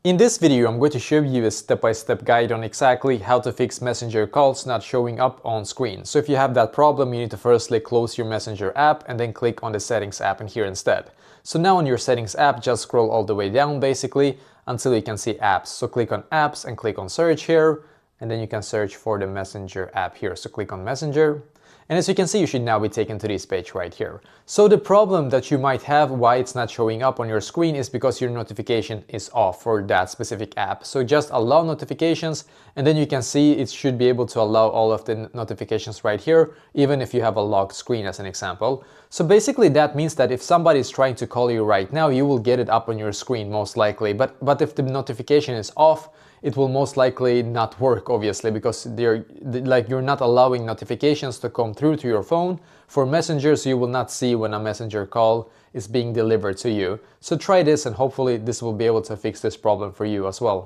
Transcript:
In this video, I'm going to show you a step-by-step guide on exactly how to fix Messenger calls not showing up on screen. So if you have that problem, you need to firstly close your Messenger app and then click on the Settings app in here instead. So now on your Settings app, just scroll all the way down basically until you can see Apps. So click on Apps and click on Search here, and then you can search for the Messenger app here. So click on Messenger. And as you can see, you should now be taken to this page right here. So the problem that you might have why it's not showing up on your screen is because your notification is off for that specific app. So just allow notifications, and then you can see it should be able to allow all of the notifications right here, even if you have a locked screen as an example. So basically that means that if somebody is trying to call you right now, you will get it up on your screen most likely. But if the notification is off, it will most likely not work, obviously, because you're not allowing notifications to come through to your phone. For Messenger, so you will not see when a Messenger call is being delivered to you. So try this, and hopefully this will be able to fix this problem for you as well.